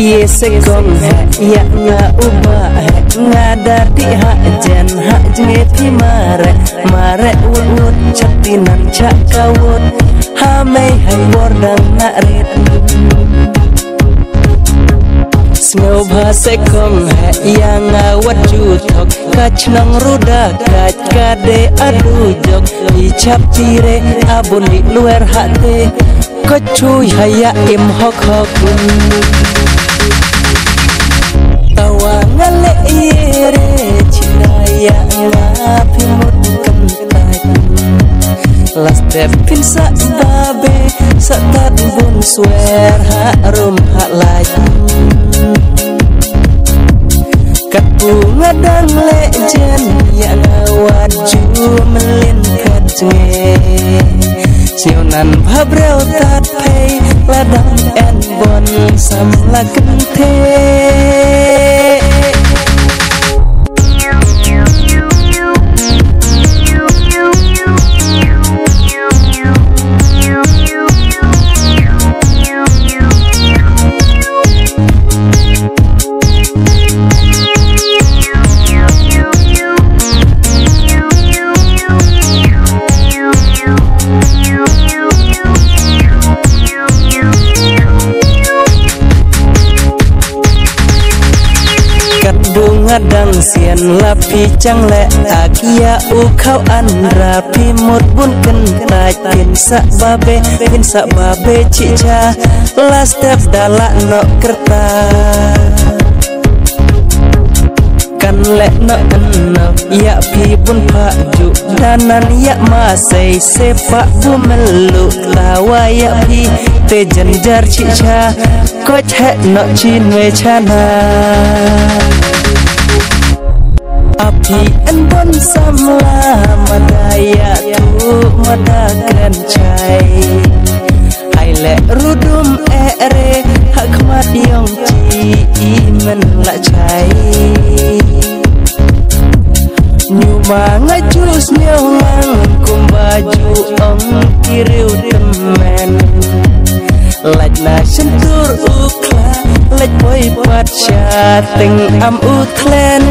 Ye sekong ha ya nga uba ha nga dari ha jen ha jenge pi mare wut chatinan chakawut ha mai hai wordang na rit Snow bha sekong ha ya nga wat ju thok kach nang ruda kach kade adu jok i chap tire abun li luer ha te kochui haya im hok hok ngale ire cinaya ngapi mutkan tai last step pinsa babe satat bun swear harum halaj kat bunga dan lejen ya ngawaju melin kajnge sionan babreu tat pay ladang en bon samla kente Ngadang sian lapi cang le akia u kau andra pimut bun kentai pinsa babe cica last step dalak no kerta kan le no enno ya pi bun paju danan ya masai sepak bu melu lawa ya pi te janjar cica koch he no chin we chana api en bon samla madaya tu madakan chai hai le rudum ere hakmat yong chi imen la chai nyuma ngajus nyong kum baju ong kiriu temen laj na sentur ukla laj boy pat cha ting am utlen